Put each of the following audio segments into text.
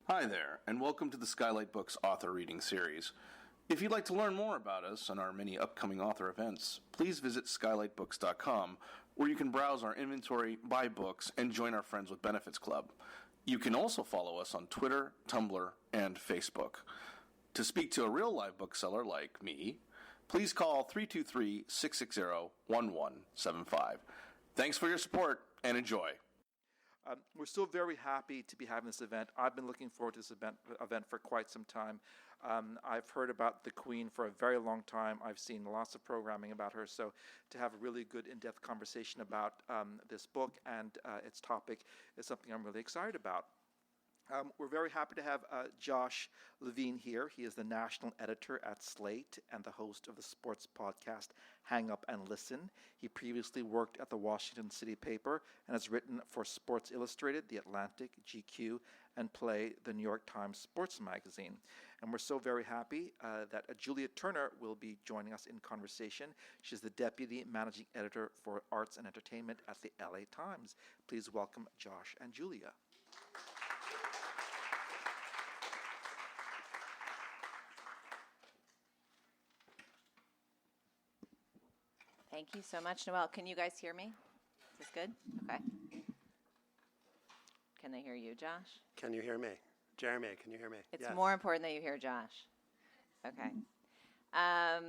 Hi there, and welcome to the Skylight Books author reading series. If you'd like to learn more about us and our many upcoming author events, please visit skylightbooks.com, where you can browse our inventory, buy books, and join our Friends with Benefits Club. You can also follow us on Twitter, Tumblr, and Facebook. To speak to a real live bookseller like me, please call 323-660-1175. Thanks for your support, and enjoy. We're so very happy to be having this event. I've been looking forward to this event for quite some time. I've heard about the Queen for a very long time. I've seen lots of programming about her. So to have a really good in-depth conversation about this book and its topic is something I'm really excited about. We're very happy to have Josh Levin here. He is the national editor at Slate and the host of the sports podcast Hang Up and Listen. He previously worked at the Washington City paper and has written for Sports Illustrated, The Atlantic, GQ, and Play, the New York Times sports magazine. And we're so very happy that Julia Turner will be joining us in conversation. She's the deputy managing editor for arts and entertainment at the LA Times. Please welcome Josh and Julia. Thank you so much, Noelle. Can you guys hear me? Is this good? Okay. Can they hear you, Josh? Can you hear me? Jeremy, can you hear me? It's Yes. more important that you hear Josh. Okay. I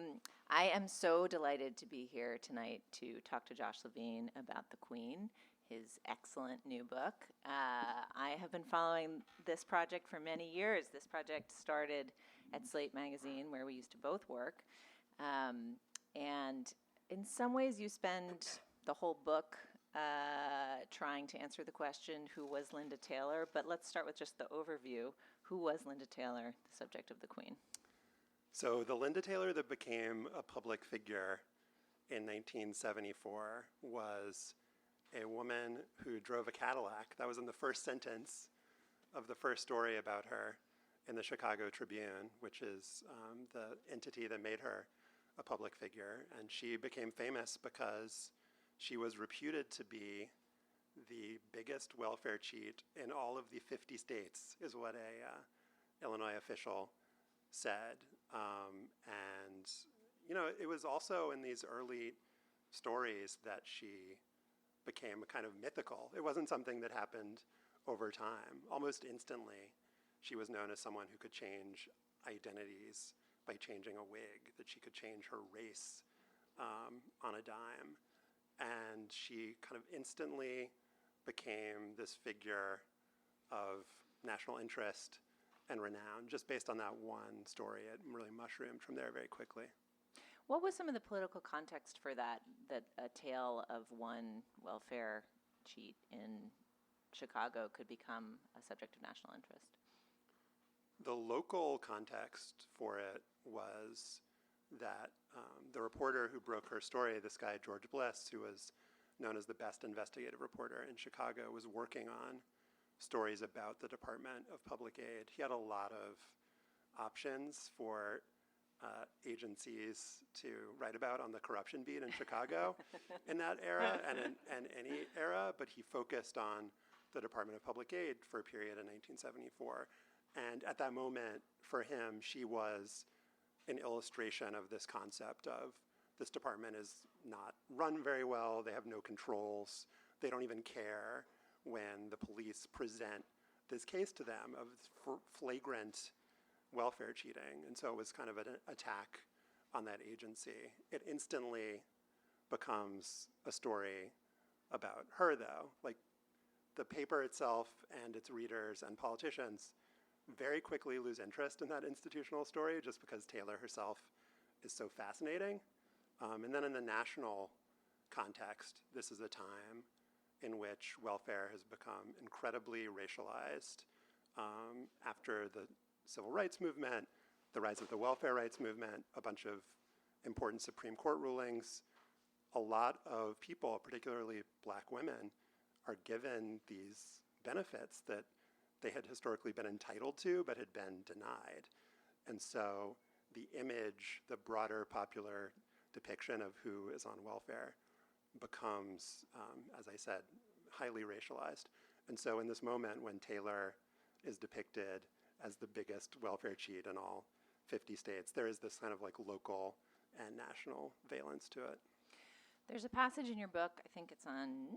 am so delighted to be here tonight to talk to Josh Levin about The Queen, his excellent new book. I have been following this project for many years. This project started at Slate magazine, where we used to both work. And in some ways, you spend the whole book trying to answer the question, who was Linda Taylor? But let's start with just the overview. Who was Linda Taylor, the subject of The Queen? So the Linda Taylor that became a public figure in 1974 was a woman who drove a Cadillac. That was in the first sentence of the first story about her in the Chicago Tribune, which is the entity that made her a public figure. And she became famous because she was reputed to be the biggest welfare cheat in all of the 50 states, is what a Illinois official said. And, you know, it was also in these early stories that she became kind of mythical. It wasn't something that happened over time. Almost instantly, she was known as someone who could change identities by changing a wig, that she could change her race on a dime. And she kind of instantly became this figure of national interest and renown, just based on that one story. It really mushroomed from there very quickly. What was some of the political context for that a tale of one welfare cheat in Chicago could become a subject of national interest? The local context for it was that the reporter who broke her story, this guy George Bliss, who was known as the best investigative reporter in Chicago, was working on stories about the Department of Public Aid. He had a lot of options for agencies to write about on the corruption beat in Chicago in that era and any era, but he focused on the Department of Public Aid for a period in 1974. And at that moment, for him, she was an illustration of this concept of this department is not run very well, they have no controls, they don't even care when the police present this case to them of flagrant welfare cheating. And so it was kind of an attack on that agency. It instantly becomes a story about her, though. Like, the paper itself and its readers and politicians very quickly lose interest in that institutional story just because Taylor herself is so fascinating. And then in the national context, this is a time in which welfare has become incredibly racialized. After the civil rights movement, the rise of the welfare rights movement, a bunch of important Supreme Court rulings, a lot of people, particularly black women, are given these benefits that they had historically been entitled to but had been denied. And so the image, the broader popular depiction of who is on welfare becomes, as I said, highly racialized. And so in this moment when Taylor is depicted as the biggest welfare cheat in all 50 states. There is this kind of like local and national valence to it. There's a passage in your book, I think it's on,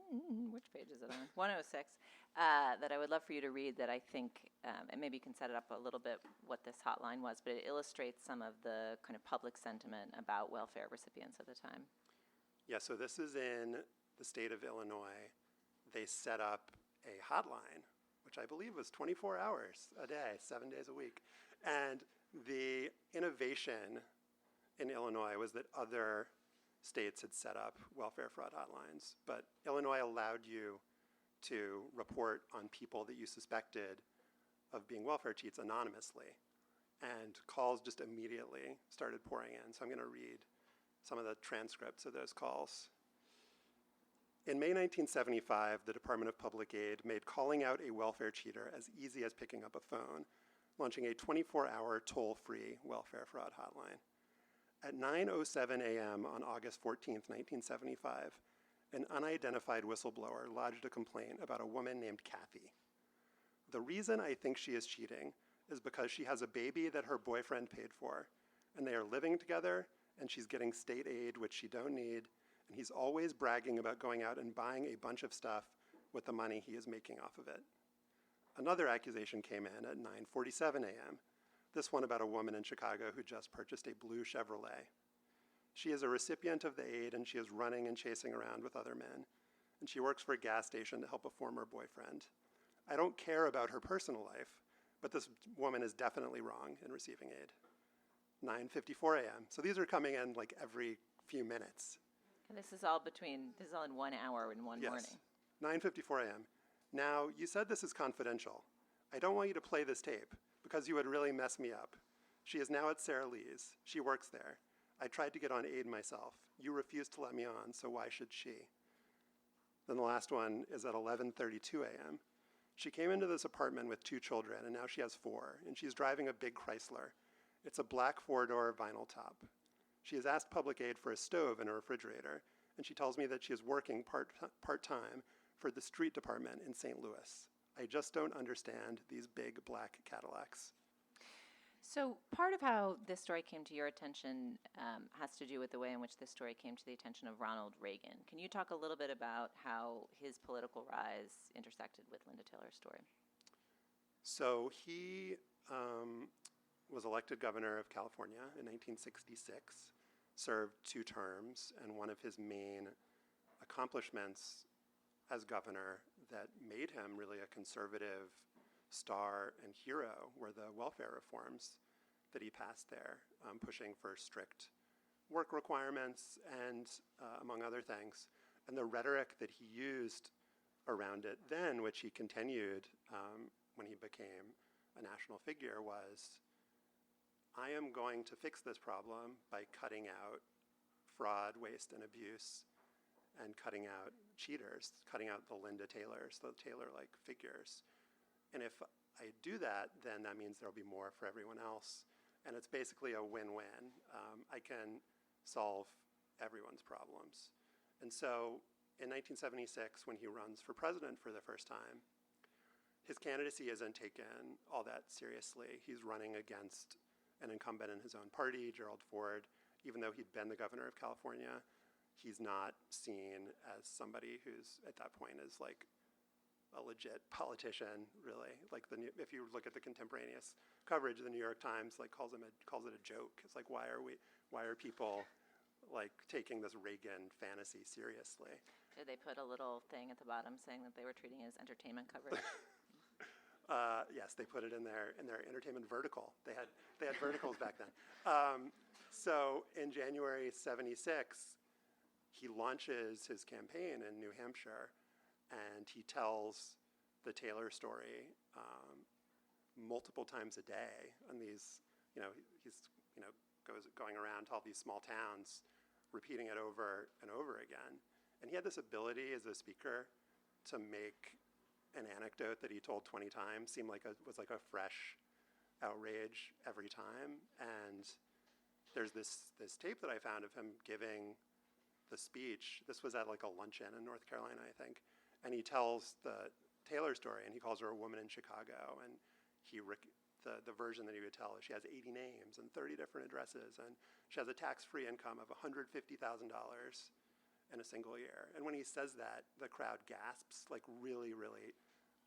which page is it on? 106, that I would love for you to read that I think, and maybe you can set it up a little bit what this hotline was, but it illustrates some of the kind of public sentiment about welfare recipients at the time. Yeah, so this is in the state of Illinois. They set up a hotline, which I believe was 24 hours a day, 7 days a week. And the innovation in Illinois was that other states had set up welfare fraud hotlines, but Illinois allowed you to report on people that you suspected of being welfare cheats anonymously, and calls just immediately started pouring in. So I'm going to read some of the transcripts of those calls. In May 1975, the Department of Public Aid made calling out a welfare cheater as easy as picking up a phone, launching a 24-hour toll-free welfare fraud hotline. At 9:07 a.m. on August 14, 1975, an unidentified whistleblower lodged a complaint about a woman named Kathy. The reason I think she is cheating is because she has a baby that her boyfriend paid for, and they are living together, and she's getting state aid, which she don't need, and he's always bragging about going out and buying a bunch of stuff with the money he is making off of it. Another accusation came in at 9:47 a.m., this one about a woman in Chicago who just purchased a blue Chevrolet. She is a recipient of the aid, and she is running and chasing around with other men, and she works for a gas station to help a former boyfriend. I don't care about her personal life, but this woman is definitely wrong in receiving aid. 9:54 a.m. So these are coming in like every few minutes. And this is all in 1 hour in one morning. 9:54 a.m. Now, you said this is confidential. I don't want you to play this tape because you would really mess me up. She is now at Sara Lee's. She works there. I tried to get on aid myself. You refused to let me on, so why should she? Then the last one is at 11:32 a.m. She came into this apartment with 2 children, and now she has 4, and she's driving a big Chrysler. It's a black 4-door vinyl top. She has asked public aid for a stove and a refrigerator, and she tells me that she is working part-time for the street department in St. Louis. I just don't understand these big black Cadillacs. So part of how this story came to your attention has to do with the way in which this story came to the attention of Ronald Reagan. Can you talk a little bit about how his political rise intersected with Linda Taylor's story? So he was elected governor of California in 1966, served 2 terms, and one of his main accomplishments as governor that made him really a conservative star and hero were the welfare reforms that he passed there, pushing for strict work requirements and among other things. And the rhetoric that he used around it then, which he continued when he became a national figure, was, I am going to fix this problem by cutting out fraud, waste, and abuse, and cutting out cheaters, cutting out the Linda Taylors, the Taylor-like figures. And if I do that, then that means there'll be more for everyone else. And it's basically a win-win. I can solve everyone's problems. And so in 1976, when he runs for president for the first time, his candidacy isn't taken all that seriously. He's running against an incumbent in his own party, Gerald Ford. Even though he'd been the governor of California, he's not seen as somebody who's at that point is like a legit politician, really. Like if you look at the contemporaneous coverage, the New York Times like calls it a joke. It's like, why are people like taking this Reagan fantasy seriously? Did they put a little thing at the bottom saying that they were treating it as entertainment coverage? Yes, they put it in their entertainment vertical. They had verticals back then. So in January '76, he launches his campaign in New Hampshire, and he tells the Taylor story multiple times a day. And he's going around to all these small towns, repeating it over and over again. And he had this ability as a speaker to make an anecdote that he told 20 times seem like was a fresh outrage every time. And there's this tape that I found of him giving the speech. This was at like a luncheon in North Carolina, I think. And he tells the Taylor story, and he calls her a woman in Chicago. And the version that he would tell is she has 80 names and 30 different addresses, and she has a tax-free income of $150,000 in a single year. And when he says that, the crowd gasps, like really, really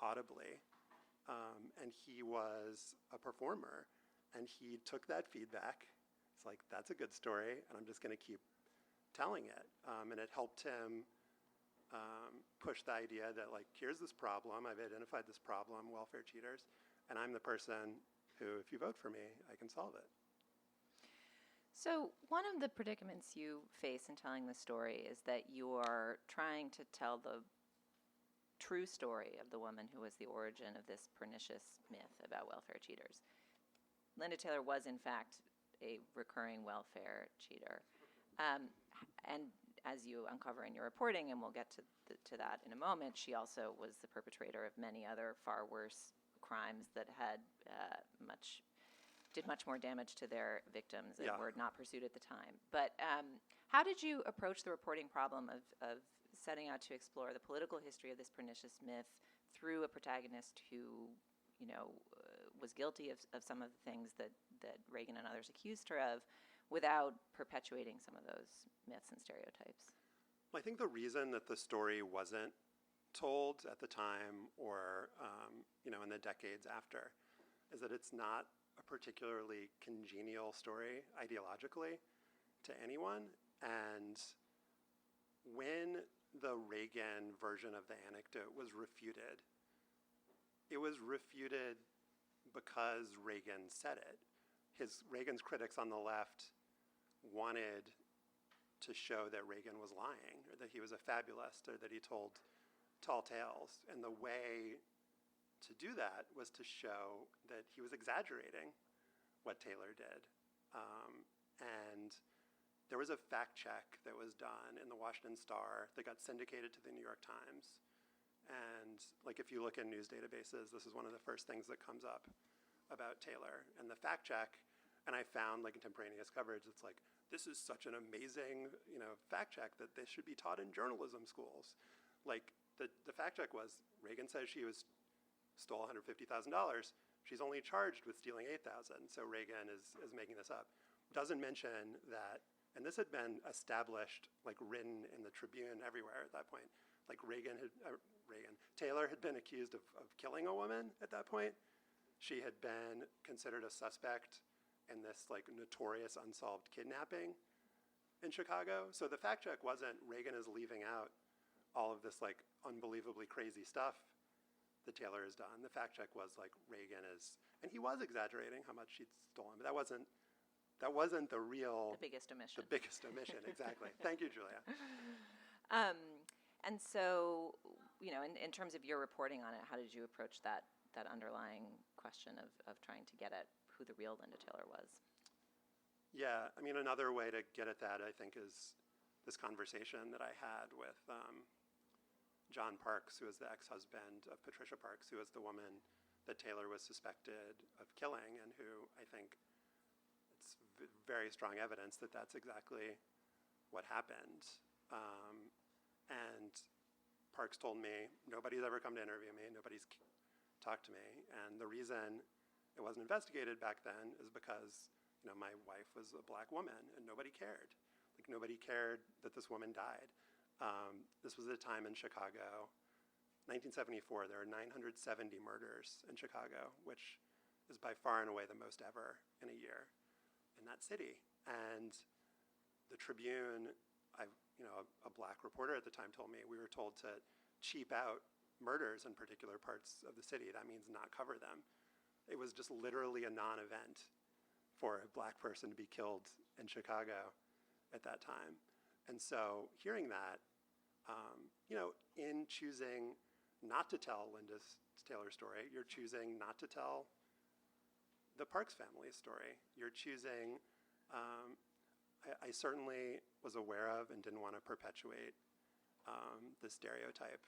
audibly. And he was a performer, and he took that feedback. It's like, that's a good story, and I'm just going to keep telling it. And it helped him push the idea that, like, here's this problem. I've identified this problem, welfare cheaters, and I'm the person who, if you vote for me, I can solve it. So one of the predicaments you face in telling the story is that you are trying to tell the true story of the woman who was the origin of this pernicious myth about welfare cheaters. Linda Taylor was, in fact, a recurring welfare cheater. And as you uncover in your reporting, and we'll get to that in a moment, she also was the perpetrator of many other far worse crimes that had did much more damage to their victims and were not pursued at the time. But how did you approach the reporting problem of setting out to explore the political history of this pernicious myth through a protagonist who, was guilty of some of the things that Reagan and others accused her of, without perpetuating some of those myths and stereotypes? Well, I think the reason that the story wasn't told at the time or, in the decades after is that it's not a particularly congenial story ideologically to anyone. And when the Reagan version of the anecdote was refuted, it was refuted because Reagan said it. Reagan's critics on the left wanted to show that Reagan was lying, or that he was a fabulist, or that he told tall tales. And the way to do that was to show that he was exaggerating what Taylor did. And there was a fact check that was done in the Washington Star that got syndicated to the New York Times. And like, if you look in news databases, this is one of the first things that comes up about Taylor. And the fact check, and I found, like, contemporaneous coverage, it's like, this is such an amazing, fact check that this should be taught in journalism schools. Like, the fact check was, Reagan says she stole $150,000. She's only charged with stealing $8,000. So Reagan is making this up. Doesn't mention that, and this had been established, like, written in the Tribune everywhere at that point. Like, Taylor had been accused of killing a woman at that point. She had been considered a suspect in this, like, notorious unsolved kidnapping in Chicago. So the fact check wasn't Reagan is leaving out all of this, like, unbelievably crazy stuff that Taylor has done. The fact check was, like, Reagan is, and he was exaggerating how much she'd stolen, but that wasn't the real... The biggest omission. The biggest omission, exactly. Thank you, Julia. And so, in terms of your reporting on it, how did you approach that underlying question of trying to get at who the real Linda Taylor was? Yeah, I mean, another way to get at that, I think, is this conversation that I had with John Parks, who was the ex-husband of Patricia Parks, who was the woman that Taylor was suspected of killing, and who, I think, it's very strong evidence that that's exactly what happened. And Parks told me, nobody's ever come to interview me, nobody's talked to me, and the reason it wasn't investigated back then is because, my wife was a black woman, and nobody cared. Like, nobody cared that this woman died. This was a time in Chicago, 1974, there were 970 murders in Chicago, which is by far and away the most ever in a year in that city. And the Tribune, a black reporter at the time told me, we were told to cheap out murders in particular parts of the city. That means not cover them. It was just literally a non-event for a black person to be killed in Chicago at that time. And so hearing that, in choosing not to tell Linda Taylor's story, you're choosing not to tell the Parks family's story. You're choosing, I certainly was aware of and didn't want to perpetuate the stereotype.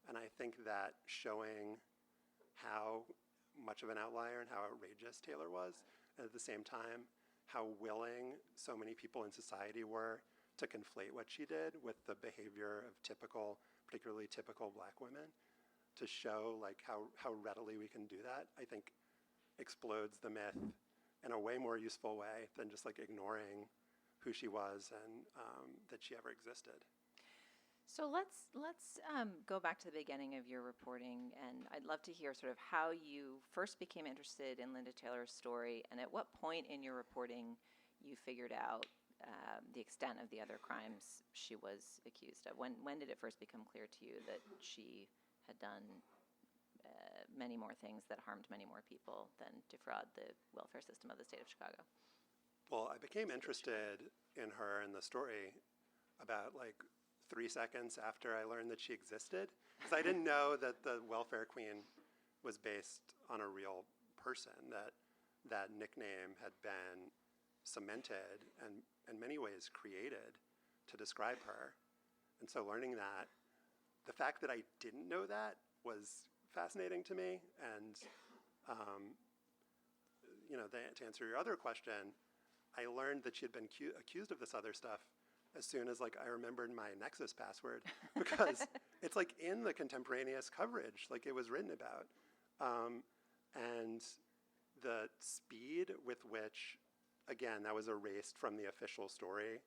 And I think that showing how much of an outlier and how outrageous Taylor was, and at the same time, how willing so many people in society were to conflate what she did with the behavior of particularly typical black women, to show like how readily we can do that, I think explodes the myth in a way more useful way than just like ignoring who she was and that she ever existed. So let's go back to the beginning of your reporting, and I'd love to hear sort of how you first became interested in Linda Taylor's story, and at what point in your reporting you figured out the extent of the other crimes she was accused of. When did it first become clear to you that she had done many more things that harmed many more people than defraud the welfare system of the state of Chicago? Well, I became interested in her and the story about like 3 seconds after I learned that she existed, because I didn't know that the welfare queen was based on a real person, that that nickname had been cemented and in many ways created to describe her. And so learning that, the fact that I didn't know that was fascinating to me. And, to answer your other question, I learned that she had been accused of this other stuff as soon as like I remembered my Nexus password, because it's like in the contemporaneous coverage, like it was written about. And the speed with which, again, that was erased from the official story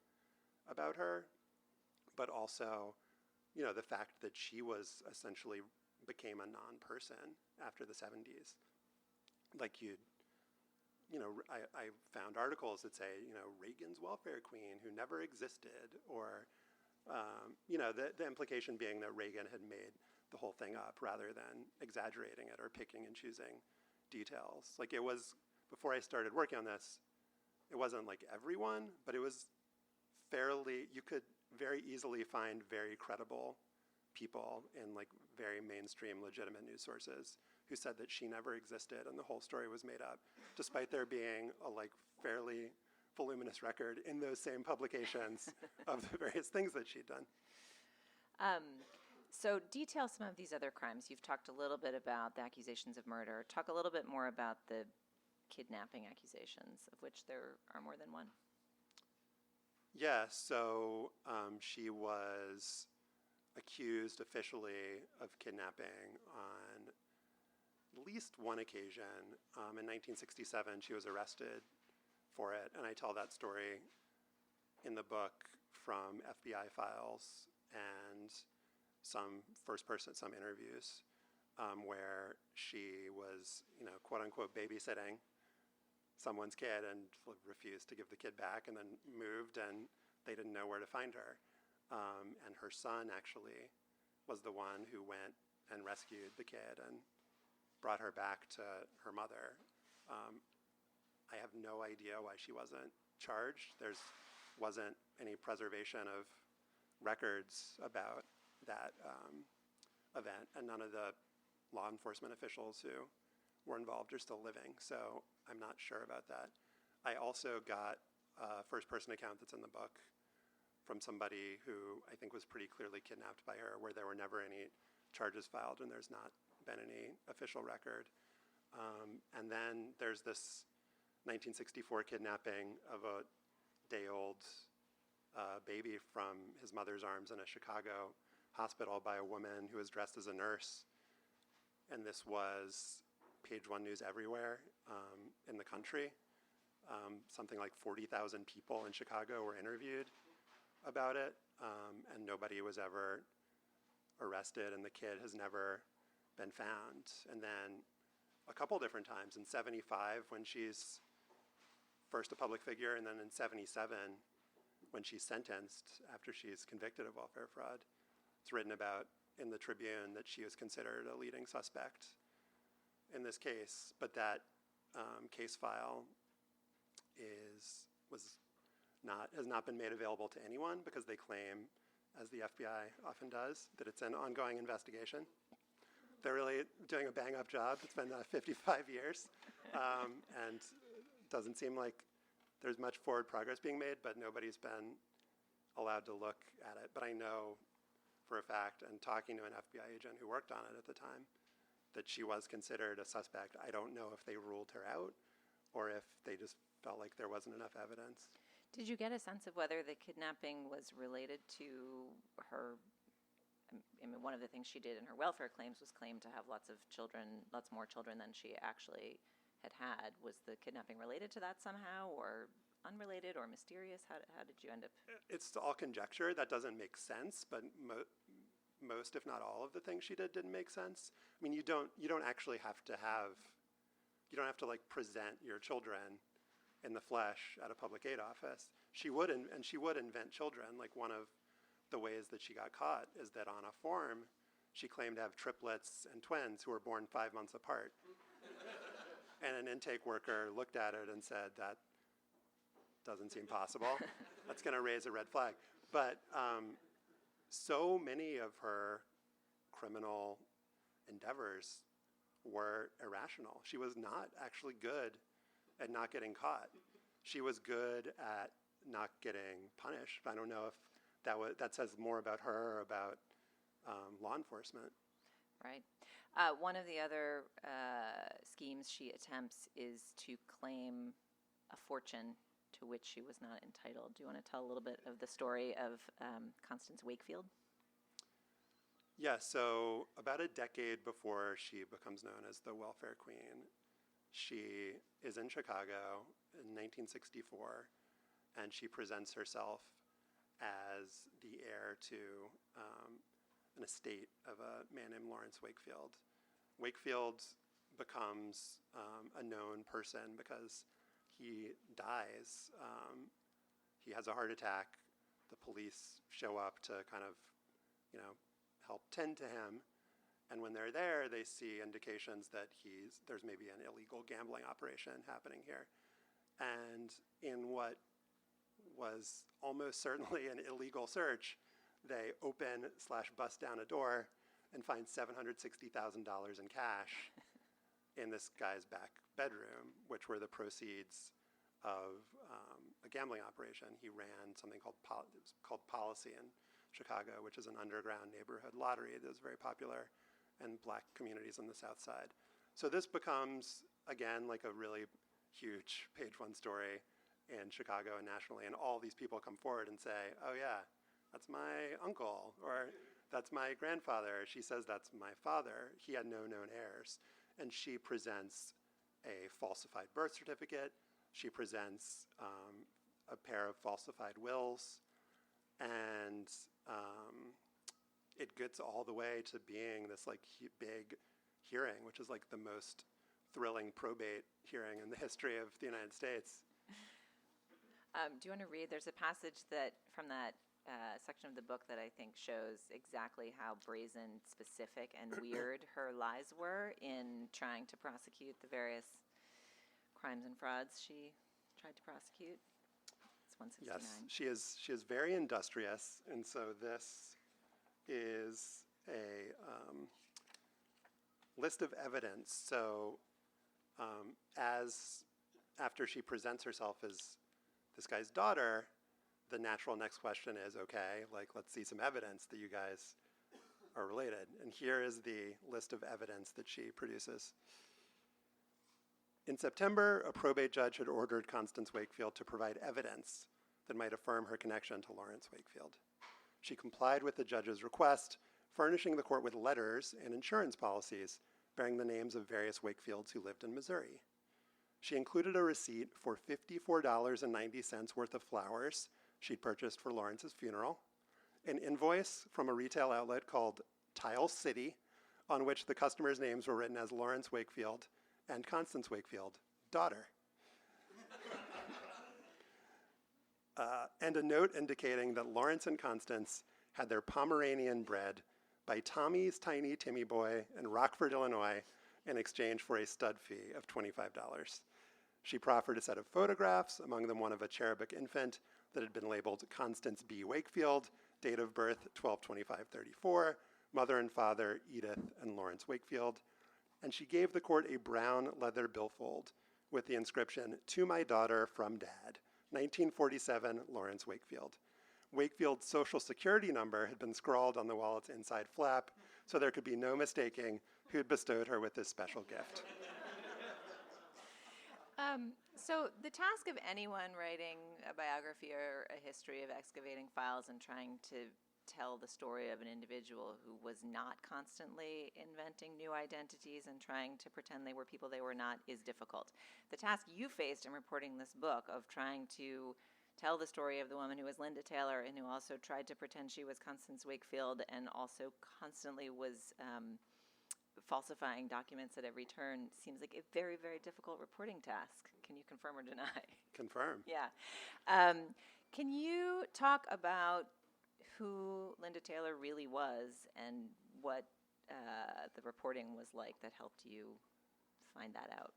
about her, but also, the fact that she was essentially became a non-person after the 70s. Like I found articles that say, Reagan's welfare queen who never existed, or, the implication being that Reagan had made the whole thing up rather than exaggerating it or picking and choosing details. Like it was, before I started working on this, it wasn't like everyone, but it was you could very easily find very credible people in like very mainstream legitimate news sources who said that she never existed and the whole story was made up, despite there being a like fairly voluminous record in those same publications of the various things that she'd done. So detail some of these other crimes. You've talked a little bit about the accusations of murder. Talk a little bit more about the kidnapping accusations, of which there are more than one. Yeah, so she was accused officially of kidnapping on at least one occasion. In 1967, she was arrested for it, and I tell that story in the book from FBI files and some interviews where she was, quote unquote, babysitting someone's kid and refused to give the kid back, and then moved, and they didn't know where to find her. And her son actually was the one who went and rescued the kid and brought her back to her mother. I have no idea why she wasn't charged. There wasn't any preservation of records about that event, and none of the law enforcement officials who were involved are still living, so I'm not sure about that. I also got a first-person account that's in the book from somebody who I think was pretty clearly kidnapped by her, where there were never any charges filed and there's not been any official record. And then there's this 1964 kidnapping of a day-old baby from his mother's arms in a Chicago hospital by a woman who was dressed as a nurse. And this was page one news everywhere in the country. Something like 40,000 people in Chicago were interviewed about it, and nobody was ever arrested, and the kid has never been found. And then a couple different times, in 75 when she's first a public figure, and then in 77 when she's sentenced after she's convicted of welfare fraud. It's written about in the Tribune that she was considered a leading suspect in this case, but that case file has not been made available to anyone because they claim, as the FBI often does, that it's an ongoing investigation. They're really doing a bang-up job. It's been 55 years, and it doesn't seem like there's much forward progress being made, but nobody's been allowed to look at it. But I know for a fact, and talking to an FBI agent who worked on it at the time, that she was considered a suspect. I don't know if they ruled her out or if they just felt like there wasn't enough evidence. Did you get a sense of whether the kidnapping was related to her I mean, one of the things she did in her welfare claims was claim to have lots more children than she actually had. Was the kidnapping related to that somehow, or unrelated, or mysterious? How did you end up? It's all conjecture. That doesn't make sense, but most, if not all, of the things she did didn't make sense. I mean, you don't actually have to like present your children in the flesh at a public aid office. She would invent children. Like, one of the ways that she got caught is that on a form, she claimed to have triplets and twins who were born 5 months apart. And an intake worker looked at it and said, that doesn't seem possible. That's going to raise a red flag. But so many of her criminal endeavors were irrational. She was not actually good at not getting caught. She was good at not getting punished. I don't know if that says more about her or about law enforcement. Right. One of the other schemes she attempts is to claim a fortune to which she was not entitled. Do you want to tell a little bit of the story of Constance Wakefield? Yeah, so about a decade before she becomes known as the welfare queen, she is in Chicago in 1964, and she presents herself as the heir to an estate of a man named Lawrence Wakefield. Wakefield becomes a known person because he dies. He has a heart attack. The police show up to kind of, help tend to him. And when they're there, they see indications that there's maybe an illegal gambling operation happening here. And in what was almost certainly an illegal search, they open/bust down a door and find $760,000 in cash in this guy's back bedroom, which were the proceeds of a gambling operation. He ran something called Policy in Chicago, which is an underground neighborhood lottery that was very popular in black communities on the South Side. So this becomes, again, like a really huge page-one story in Chicago and nationally, and all these people come forward and say, oh yeah, that's my uncle, or that's my grandfather. She says that's my father. He had no known heirs. And she presents a falsified birth certificate. She presents a pair of falsified wills. And it gets all the way to being this like big hearing, which is like the most thrilling probate hearing in the history of the United States. Do you want to read? There's a passage from that section of the book that I think shows exactly how brazen, specific, and weird her lies were in trying to prosecute the various crimes and frauds she tried to prosecute. It's 169. Yes, she is very industrious, and so this is a list of evidence. So after she presents herself as this guy's daughter, the natural next question is, okay, like, let's see some evidence that you guys are related. And here is the list of evidence that she produces. In September, a probate judge had ordered Constance Wakefield to provide evidence that might affirm her connection to Lawrence Wakefield. She complied with the judge's request, furnishing the court with letters and insurance policies bearing the names of various Wakefields who lived in Missouri. She included a receipt for $54.90 worth of flowers she'd purchased for Lawrence's funeral, an invoice from a retail outlet called Tile City, on which the customers' names were written as Lawrence Wakefield and Constance Wakefield, daughter. And a note indicating that Lawrence and Constance had their Pomeranian bred by Tommy's Tiny Timmy Boy in Rockford, Illinois, in exchange for a stud fee of $25. She proffered a set of photographs, among them one of a cherubic infant that had been labeled Constance B. Wakefield, date of birth 12/25/34, mother and father Edith and Lawrence Wakefield, and she gave the court a brown leather billfold with the inscription, "To my daughter from dad, 1947 Lawrence Wakefield." Wakefield's social security number had been scrawled on the wallet's inside flap, so there could be no mistaking who'd bestowed her with this special gift. So the task of anyone writing a biography or a history of excavating files and trying to tell the story of an individual who was not constantly inventing new identities and trying to pretend they were people they were not is difficult. The task you faced in reporting this book of trying to tell the story of the woman who was Linda Taylor and who also tried to pretend she was Constance Wakefield and also constantly was falsifying documents at every turn seems like a very, very difficult reporting task. Can you confirm or deny? Confirm. Yeah. Can you talk about who Linda Taylor really was and what the reporting was like that helped you find that out?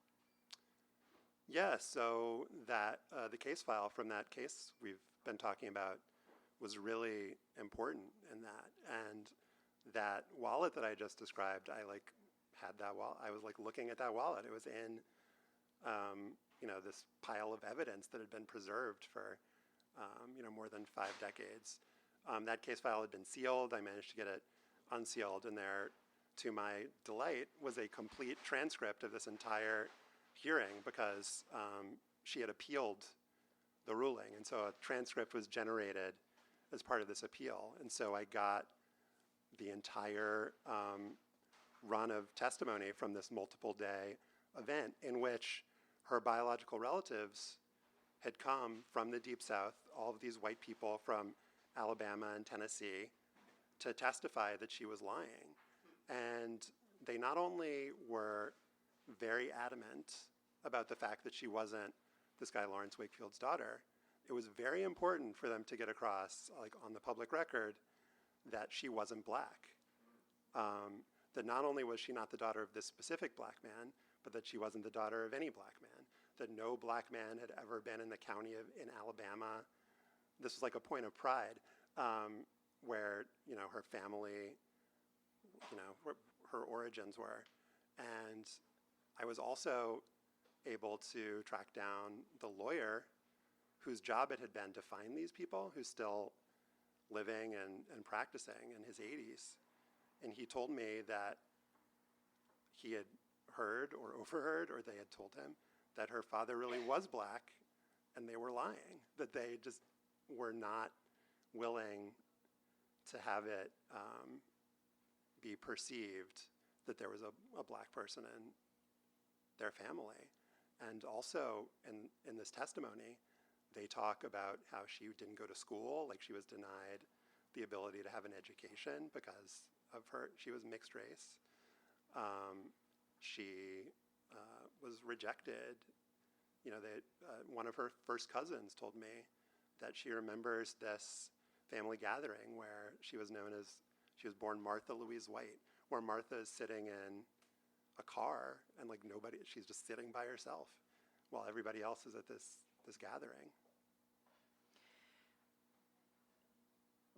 Yeah, so that the case file from that case we've been talking about was really important in that. And that wallet that I just described, I had that wallet. I was looking at that wallet. It was in, this pile of evidence that had been preserved for, more than 5 decades. That case file had been sealed. I managed to get it unsealed, and there, to my delight, was a complete transcript of this entire hearing because she had appealed the ruling, and so a transcript was generated as part of this appeal. And so I got the entire run of testimony from this multiple day event in which her biological relatives had come from the Deep South, all of these white people from Alabama and Tennessee, to testify that she was lying. And they not only were very adamant about the fact that she wasn't this guy Lawrence Wakefield's daughter, it was very important for them to get across, on the public record, that she wasn't black. That not only was she not the daughter of this specific black man, but that she wasn't the daughter of any black man. That no black man had ever been in the county in Alabama. This was like a point of pride, where her family, where her origins were. And I was also able to track down the lawyer whose job it had been to find these people, who's still living and practicing in his 80s. And he told me that he had heard or overheard, or they had told him, that her father really was black and they were lying, that they just were not willing to have it be perceived that there was a black person in their family. And also in this testimony, they talk about how she didn't go to school, she was denied the ability to have an education because of she was mixed race. She was rejected. One of her first cousins told me that she remembers this family gathering where she was born Martha Louise White, where Martha is sitting in a car and nobody, she's just sitting by herself while everybody else is at this gathering.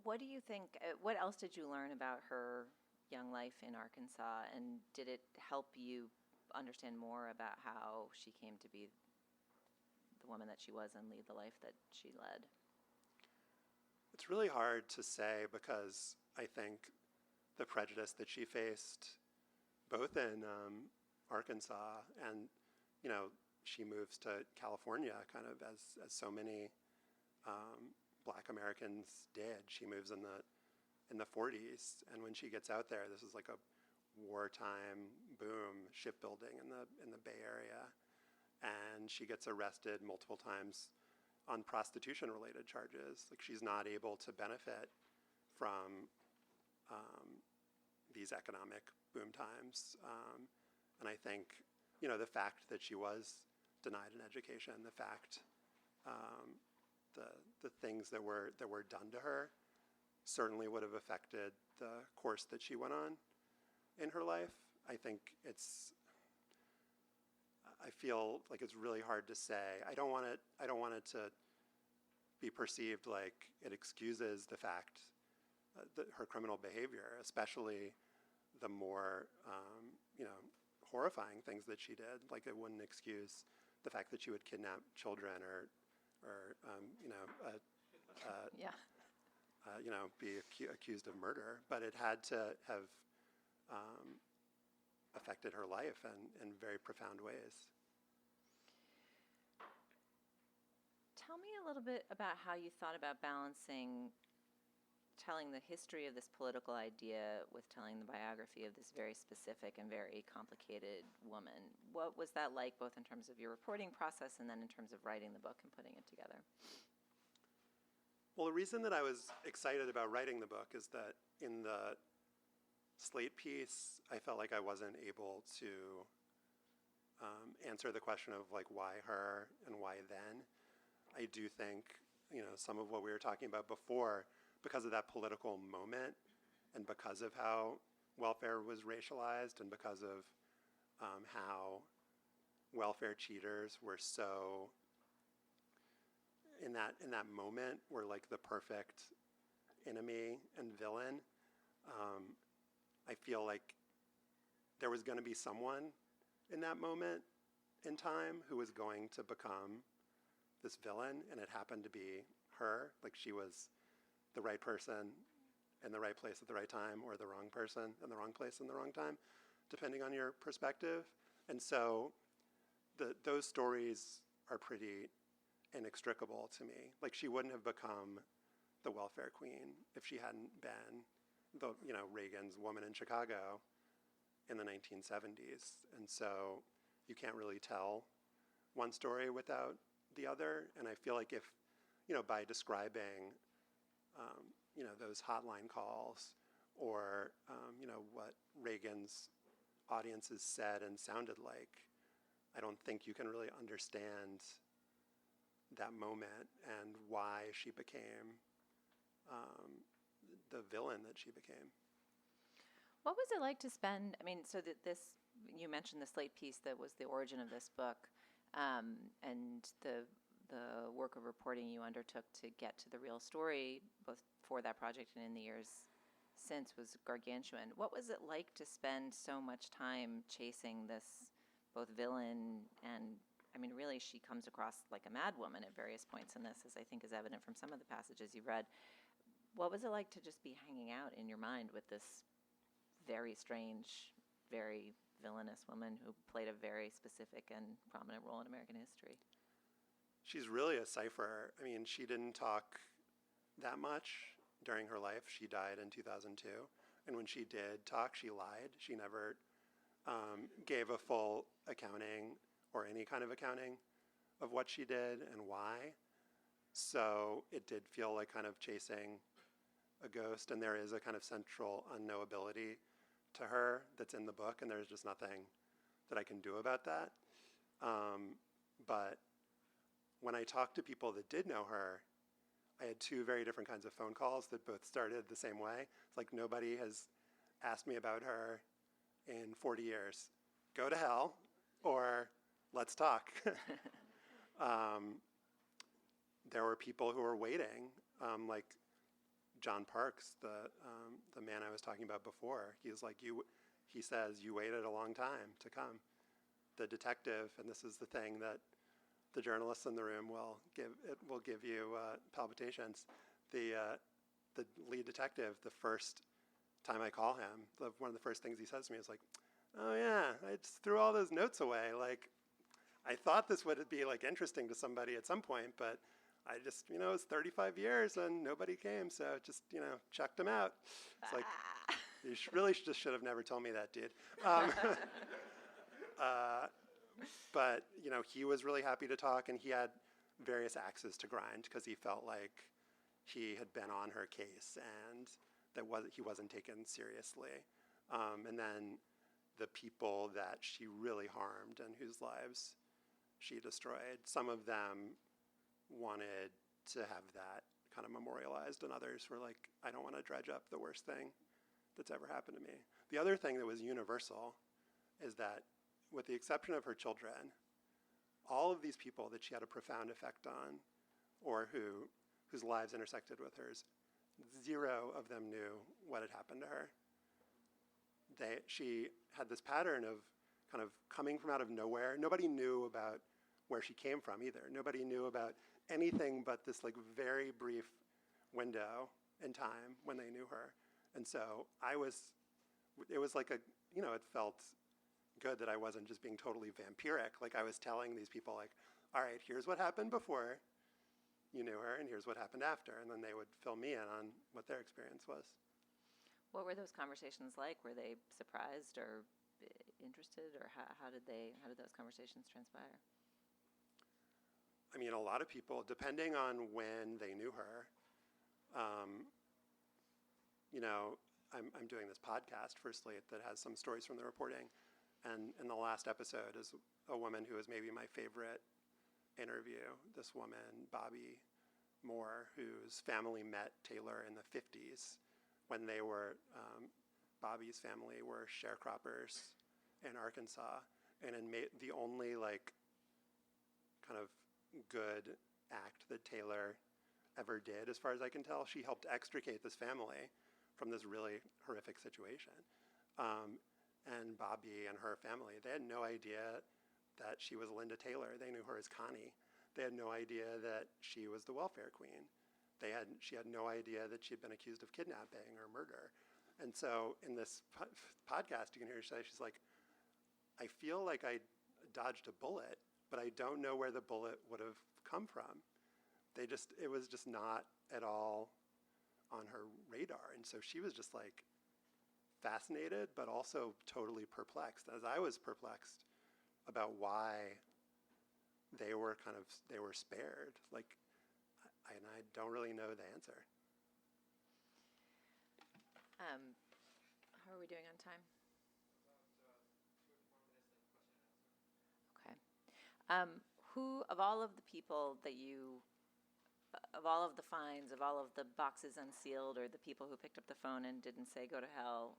What do you think, what else did you learn about her young life in Arkansas, and did it help you understand more about how she came to be the woman that she was and lead the life that she led? It's really hard to say because I think the prejudice that she faced both in Arkansas and, she moves to California kind of as so many Black Americans did. She moves in the 40s, and when she gets out there, this is like a wartime boom, shipbuilding in the Bay Area, and she gets arrested multiple times on prostitution-related charges. She's not able to benefit from these economic boom times, and I think the fact that she was denied an education, the fact the things that were done to her certainly would have affected the course that she went on in her life. I feel like it's really hard to say. I don't want it to be perceived like it excuses the fact that her criminal behavior, especially the more horrifying things that she did. It wouldn't excuse the fact that she would kidnap children or be accused of murder, but it had to have affected her life in very profound ways. Tell me a little bit about how you thought about balancing telling the history of this political idea with telling the biography of this very specific and very complicated woman. What was that like, both in terms of your reporting process and then in terms of writing the book and putting it together? Well, the reason that I was excited about writing the book is that in the Slate piece, I felt like I wasn't able to answer the question of like why her and why then. I do think, some of what we were talking about before, because of that political moment and because of how welfare was racialized and because of how welfare cheaters were so, in that moment, were like the perfect enemy and villain. I feel like there was going to be someone in that moment in time who was going to become this villain, and it happened to be her. Like, she was the right person in the right place at the right time, or the wrong person in the wrong place in the wrong time, depending on your perspective. And so those stories are pretty inextricable to me. Like, she wouldn't have become the welfare queen if she hadn't been Reagan's woman in Chicago in the 1970s. And so you can't really tell one story without the other. And I feel like if, by describing, those hotline calls or, what Reagan's audiences said and sounded like, I don't think you can really understand that moment and why she became the villain that she became. What was it like to spend, so that you mentioned the Slate piece that was the origin of this book, and the work of reporting you undertook to get to the real story, both for that project and in the years since, was gargantuan. What was it like to spend so much time chasing this both villain and, really she comes across like a mad woman at various points in this, as I think is evident from some of the passages you've read. What was it like to just be hanging out in your mind with this very strange, very villainous woman who played a very specific and prominent role in American history? She's really a cipher. She didn't talk that much during her life. She died in 2002. And when she did talk, she lied. She never gave a full accounting or any kind of accounting of what she did and why. So it did feel like kind of chasing a ghost. And there is a kind of central unknowability to her that's in the book. And there's just nothing that I can do about that. But when I talked to people that did know her, I had two very different kinds of phone calls that both started the same way. It's like, nobody has asked me about her in 40 years. Go to hell, or let's talk. There were people who were waiting, like John Parks, the man I was talking about before. He says, you waited a long time to come. The detective, and this is the thing that the journalists in the room will give you palpitations. The lead detective, the first time I call him, one of the first things he says to me is like, "Oh yeah, I just threw all those notes away. Like, I thought this would be like interesting to somebody at some point, but I just, it's 35 years and nobody came, so just, chucked them out." It's like, you really just should have never told me that, dude. But, he was really happy to talk, and he had various axes to grind because he felt like he had been on her case and that he wasn't taken seriously. And then the people that she really harmed and whose lives she destroyed, some of them wanted to have that kind of memorialized, and others were like, I don't want to dredge up the worst thing that's ever happened to me. The other thing that was universal is that, with the exception of her children, all of these people that she had a profound effect on, or whose lives intersected with hers, zero of them knew what had happened to her. She had this pattern of kind of coming from out of nowhere. Nobody knew about where she came from either. Nobody knew about anything but this like very brief window in time when they knew her. And so it was like it felt good that I wasn't just being totally vampiric. Like, I was telling these people, like, all right, here's what happened before. you knew her, and here's what happened after. And then they would fill me in on what their experience was. What were those conversations like? Were they surprised or interested, or how did those conversations transpire? I mean, a lot of people, depending on when they knew her, I'm doing this podcast for Slate that has some stories from the reporting. And in the last episode is a woman who is maybe my favorite interview. This woman, Bobby Moore, whose family met Taylor in the 50s when they were, Bobby's family were sharecroppers in Arkansas. And the only kind of good act that Taylor ever did, as far as I can tell, she helped extricate this family from this really horrific situation. And Bobby and her family, they had no idea that she was Linda Taylor. They knew her as Connie. They had no idea that she was the welfare queen. She had no idea that she had been accused of kidnapping or murder. And so in this podcast, you can hear her say, she's like, I feel like I dodged a bullet, but I don't know where the bullet would have come from. It was just not at all on her radar. And so she was just like fascinated, but also totally perplexed, as I was perplexed about why they were spared. And I don't really know the answer. How are we doing on time? Okay. Who, of all of the people that of all of the finds, of all of the boxes unsealed, or the people who picked up the phone and didn't say go to hell,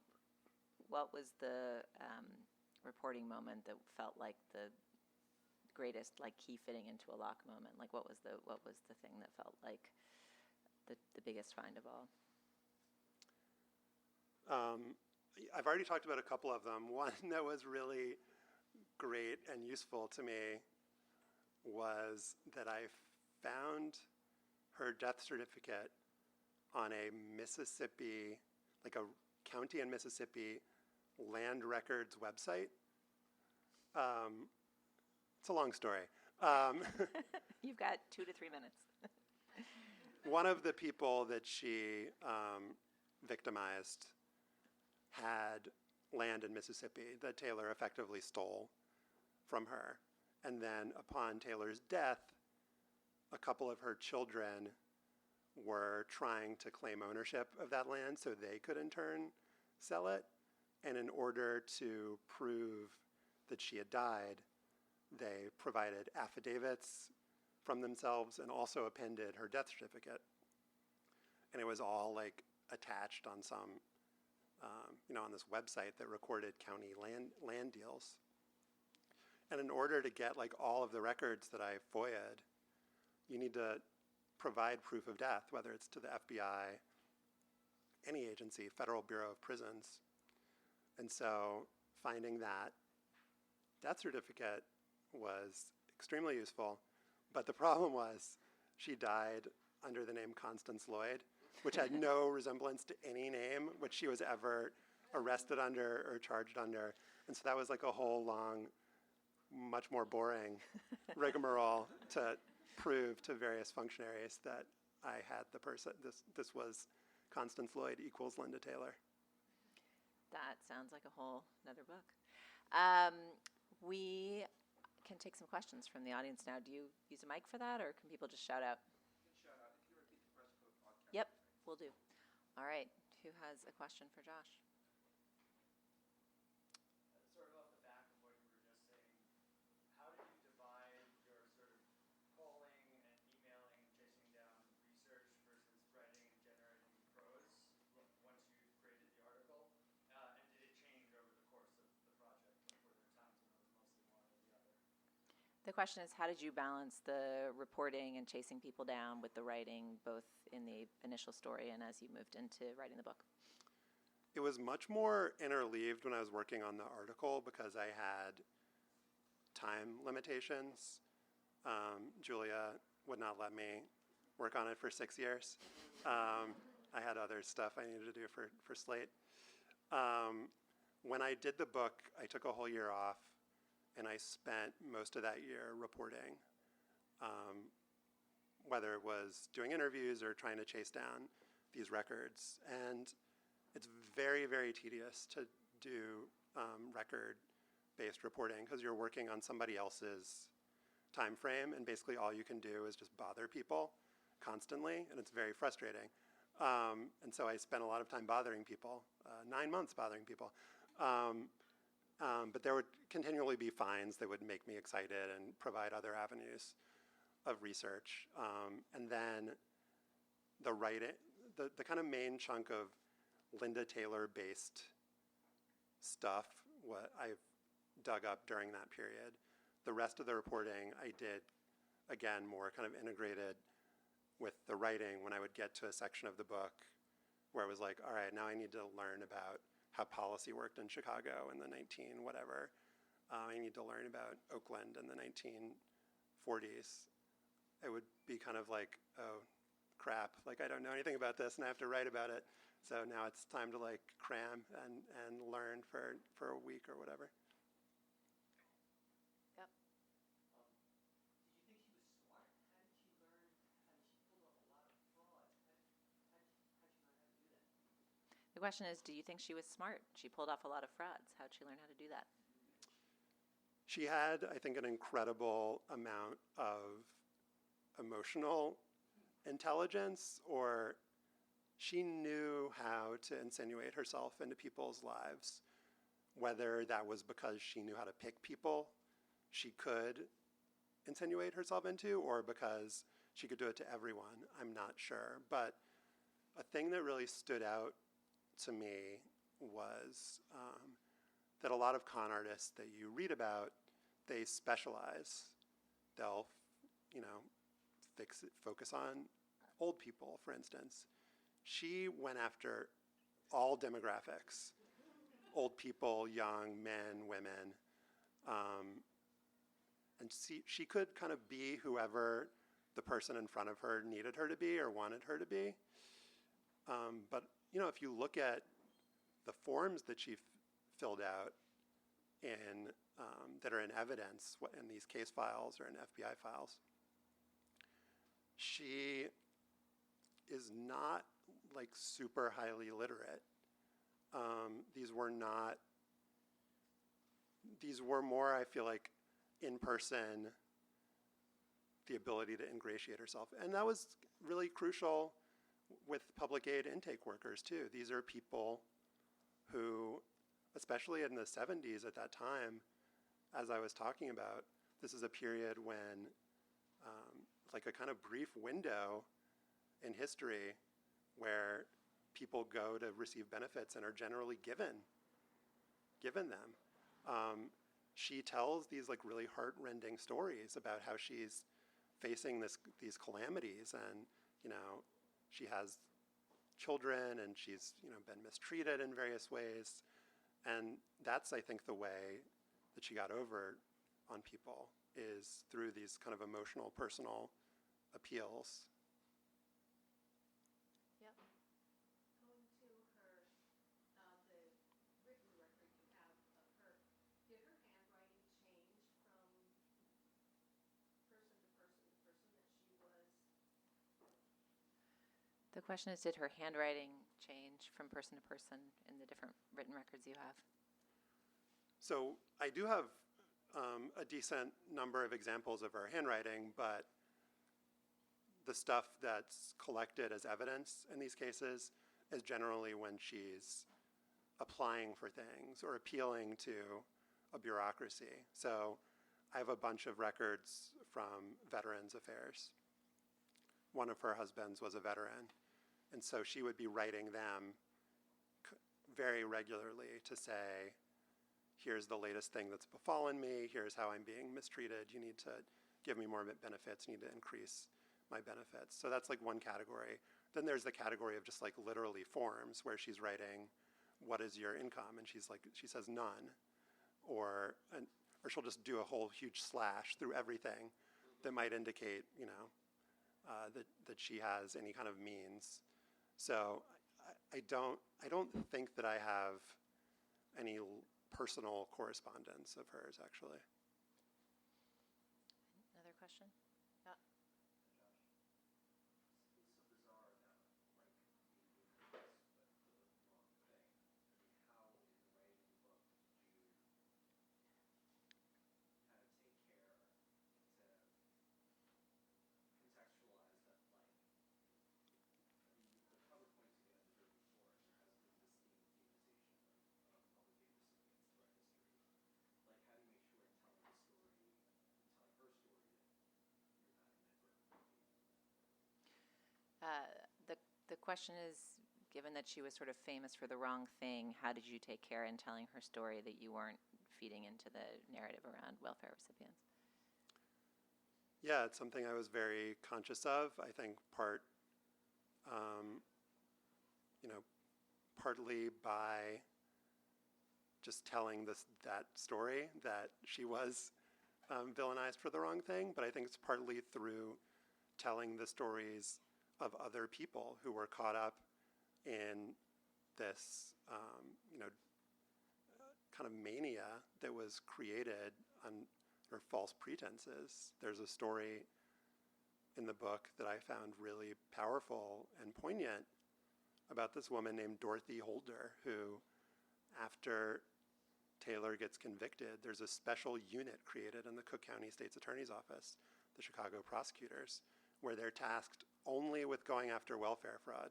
what was the reporting moment that felt like the greatest, key fitting into a lock moment? What was the thing that felt like the biggest find of all? I've already talked about a couple of them. One that was really great and useful to me was that I found her death certificate on a Mississippi, a county in Mississippi land records website. It's a long story. You've got 2 to 3 minutes. One of the people that she victimized had land in Mississippi that Taylor effectively stole from her. And then upon Taylor's death, a couple of her children were trying to claim ownership of that land so they could in turn sell it. And in order to prove that she had died, they provided affidavits from themselves and also appended her death certificate. And it was all attached on some, on this website that recorded county land deals. And in order to get all of the records that I FOIA'd, you need to provide proof of death, whether it's to the FBI, any agency, Federal Bureau of Prisons. And so finding that death certificate was extremely useful. But the problem was she died under the name Constance Lloyd, which had no resemblance to any name which she was ever arrested under or charged under. And so that was a whole long, much more boring rigmarole to prove to various functionaries that I had the person, this was Constance Lloyd equals Linda Taylor. That sounds like a whole another book. We can take some questions from the audience now. Do you use a mic for that, or can people just shout out? You can shout out. If you repeat the press code podcast. Yep, we'll do. All right. Who has a question for Josh? Sort of off the back of what you were just saying, how do you divide your sort of calling and emailing and chasing down research versus writing and generating prose once you've created the article? And did it change over the course of the project? Were there times when it was mostly one or the other? The question is, how did you balance the reporting and chasing people down with the writing, both in the initial story and as you moved into writing the book? It was much more interleaved when I was working on the article because I had time limitations. Julia would not let me work on it for 6 years. I had other stuff I needed to do for Slate. When I did the book, I took a whole year off, and I spent most of that year reporting. whether it was doing interviews or trying to chase down these records. And it's very, very tedious to do record-based reporting because you're working on somebody else's time frame, and basically all you can do is just bother people constantly, and it's very frustrating. And so I spent a lot of time bothering people, 9 months bothering people. But there would continually be finds that would make me excited and provide other avenues of research. And then the writing, the kind of main chunk of Linda Taylor-based stuff, what I've dug up during that period. The rest of the reporting I did, again, more kind of integrated with the writing when I would get to a section of the book where I was like, all right, now I need to learn about how policy worked in Chicago in the 19 whatever. I need to learn about Oakland in the 1940s. It would be kind of like, oh, crap, like I don't know anything about this and I have to write about it. So now it's time to like cram and learn for a week or whatever. Yep. Do you think she was smart? How did she learn? How did she pull off a lot of fraud? How'd she learn how to do that? The question is, do you think she was smart? She pulled off a lot of frauds. How'd she learn how to do that? She had, I think, an incredible amount of emotional intelligence, or she knew how to insinuate herself into people's lives, whether that was because she knew how to pick people she could insinuate herself into, or because she could do it to everyone. I'm not sure. But a thing that really stood out to me was that a lot of con artists that you read about, they specialize. They'll, focus on old people, for instance. She went after all demographics, old people, young, men, women. And she could kind of be whoever the person in front of her needed her to be or wanted her to be. But, if you look at the forms that she filled out in that are in evidence in these case files or in FBI files, she is not like super highly literate. These were more, I feel like, in person, the ability to ingratiate herself. And that was really crucial with public aid intake workers too. These are people who, especially in the 70s at that time, as I was talking about, this is a period when like a kind of brief window in history where people go to receive benefits and are generally given them. She tells these like really heart-rending stories about how she's facing these calamities, and she has children and she's been mistreated in various ways, and that's, I think, the way that she got over on people is through these kind of emotional, personal appeals. Yep. Going to her, the written record you have of her, did her handwriting change from person to person to person that she was? The question is, did her handwriting change from person to person in the different written records you have? So I do have a decent number of examples of her handwriting, but the stuff that's collected as evidence in these cases is generally when she's applying for things or appealing to a bureaucracy. So I have a bunch of records from Veterans Affairs. One of her husbands was a veteran, and so she would be writing them very regularly to say, here's the latest thing that's befallen me, here's how I'm being mistreated, you need to give me more benefits, you need to increase my benefits. So that's like one category. Then there's the category of just like literally forms where she's writing, what is your income? And she says none. Or she'll just do a whole huge slash through everything that might indicate, that she has any kind of means. So I don't think that I have any personal correspondence of hers, actually. Another question? Yeah. question is, given that she was sort of famous for the wrong thing, how did you take care in telling her story that you weren't feeding into the narrative around welfare recipients? Yeah, it's something I was very conscious of. I think partly by just telling that story that she was villainized for the wrong thing, but I think it's partly through telling the stories of other people who were caught up in this, kind of mania that was created under false pretenses. There's a story in the book that I found really powerful and poignant about this woman named Dorothy Holder, who, after Taylor gets convicted, there's a special unit created in the Cook County State's Attorney's Office, the Chicago prosecutors, where they're tasked only with going after welfare fraud.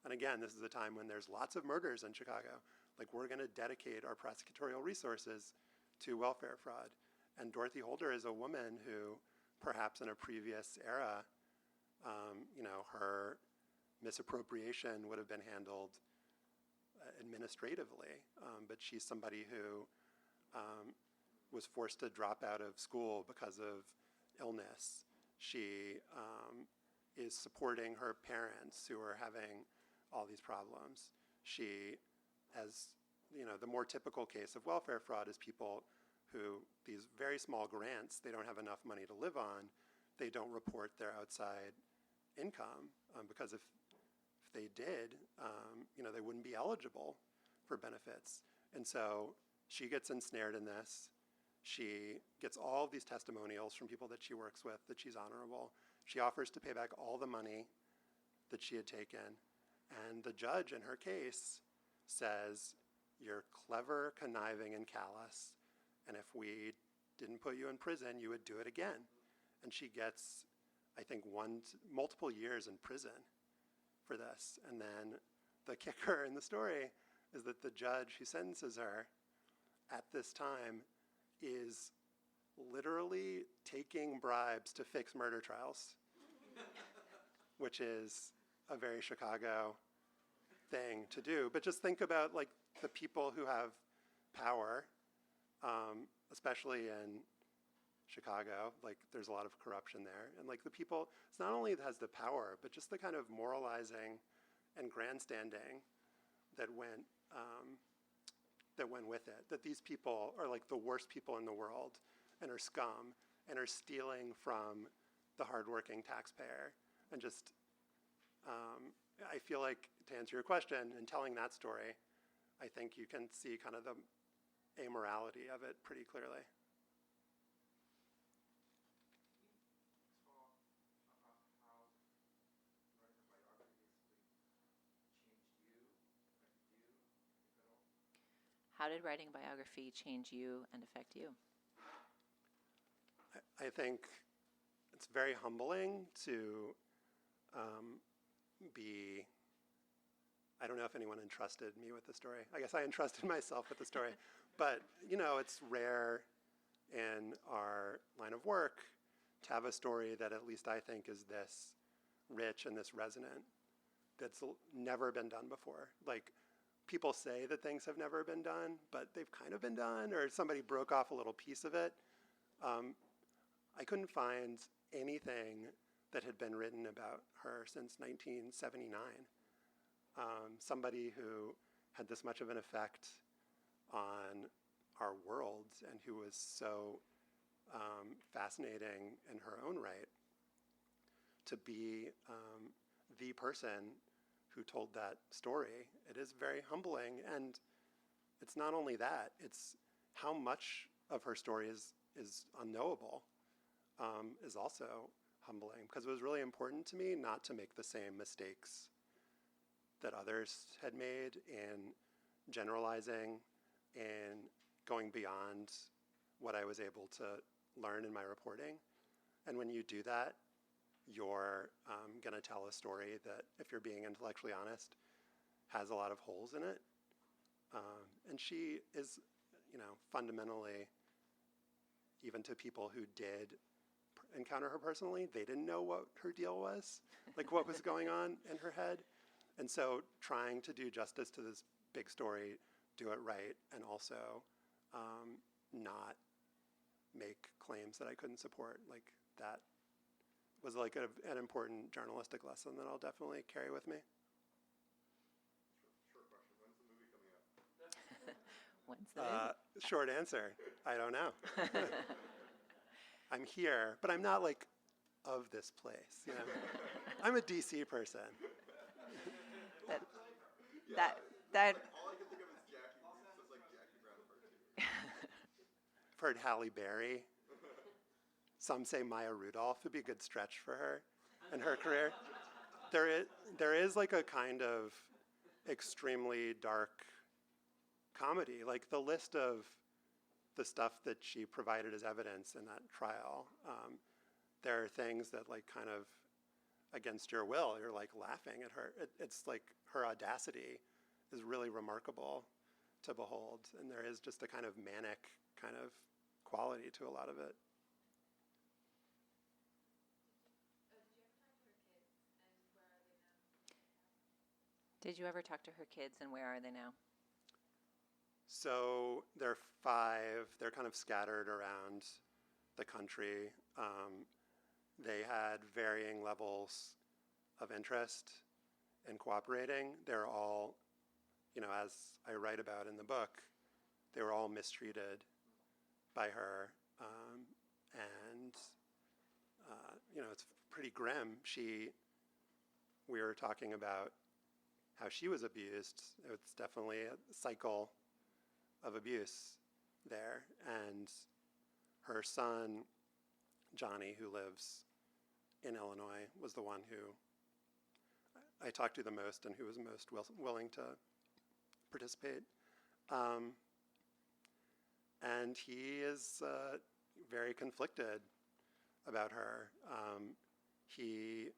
And again, this is a time when there's lots of murders in Chicago. Like, we're going to dedicate our prosecutorial resources to welfare fraud. And Dorothy Holder is a woman who, perhaps in a previous era, her misappropriation would have been handled administratively. But she's somebody who was forced to drop out of school because of illness. She is supporting her parents who are having all these problems. She, as the more typical case of welfare fraud is people who, these very small grants, they don't have enough money to live on, they don't report their outside income, because if they did, they wouldn't be eligible for benefits. And so she gets ensnared in this. She gets all of these testimonials from people that she works with that she's honorable. She offers to pay back all the money that she had taken. And the judge in her case says, "You're clever, conniving, and callous. And if we didn't put you in prison, you would do it again." And she gets, I think, multiple years in prison for this. And then the kicker in the story is that the judge who sentences her at this time is literally taking bribes to fix murder trials, which is a very Chicago thing to do. But just think about like the people who have power, especially in Chicago, like there's a lot of corruption there. And like the people, it's not only that has the power, but just the kind of moralizing and grandstanding that went with it. That these people are like the worst people in the world and are scum and are stealing from the hardworking taxpayer. And just, I feel like, to answer your question, in telling that story, I think you can see kind of the amorality of it pretty clearly. How did writing a biography change you and affect you? I think it's very humbling to be, I don't know if anyone entrusted me with the story. I guess I entrusted myself with the story. But, it's rare in our line of work to have a story that at least I think is this rich and this resonant that's never been done before. Like, people say that things have never been done, but they've kind of been done, or somebody broke off a little piece of it. I couldn't find anything that had been written about her since 1979. Somebody who had this much of an effect on our world and who was so fascinating in her own right, to be the person who told that story. It is very humbling. And it's not only that, it's how much of her story is unknowable is also humbling, because it was really important to me not to make the same mistakes that others had made in generalizing and going beyond what I was able to learn in my reporting. And when you do that, you're going to tell a story that, if you're being intellectually honest, has a lot of holes in it. And she is, fundamentally, even to people who did encounter her personally, they didn't know what her deal was, like what was going on in her head. And so trying to do justice to this big story, do it right, and also not make claims that I couldn't support, like that was like an important journalistic lesson that I'll definitely carry with me. Short question. When's the movie coming out? When's the movie? Short answer, I don't know. I'm here, but I'm not like of this place, you know. I'm a DC person. That All I can think of is Jackie. It's like Jackie Brown Part 2. I've heard Halle Berry. Some say Maya Rudolph would be a good stretch for her and her career. There is like a kind of extremely dark comedy, like the list of the stuff that she provided as evidence in that trial. There are things that like kind of against your will, you're like laughing at her. It's like her audacity is really remarkable to behold. And there is just a kind of manic kind of quality to a lot of it. Did you ever talk to her kids, and where are they now? So they're 5. They're kind of scattered around the country. They had varying levels of interest in cooperating. They're all, you know, as I write about in the book, they were all mistreated by her. And you know, it's pretty grim. We were talking about how she was abused. It's definitely a cycle of abuse there. And her son, Johnny, who lives in Illinois, was the one who I talked to the most and who was most willing to participate. And he is very conflicted about her. He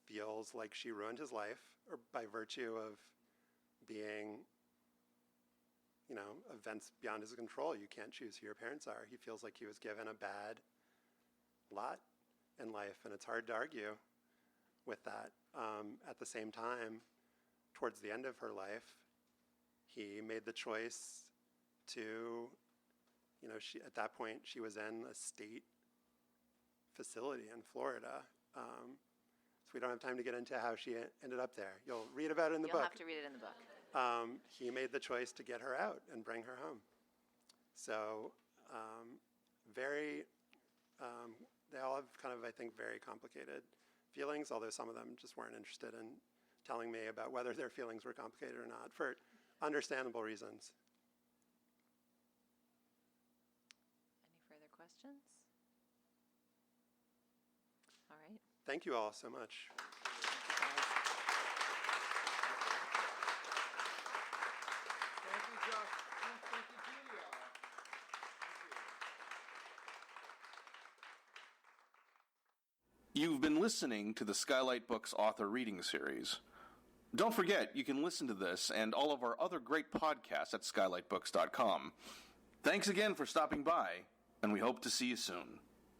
feels like she ruined his life, or by virtue of being, you know, events beyond his control. You can't choose who your parents are. He feels like he was given a bad lot in life, and it's hard to argue with that. At the same time, towards the end of her life, he made the choice to, you know, at that point, she was in a state facility in Florida. So we don't have time to get into how she ended up there. You'll read about it in the book. You'll have to read it in the book. He made the choice to get her out and bring her home. So they all have kind of, I think, very complicated feelings, although some of them just weren't interested in telling me about whether their feelings were complicated or not, for understandable reasons. Any further questions? All right. Thank you all so much. Thank you, Josh. And thank you, Julia. You've been listening to the Skylight Books author reading series. Don't forget, you can listen to this and all of our other great podcasts at skylightbooks.com. Thanks again for stopping by, and we hope to see you soon.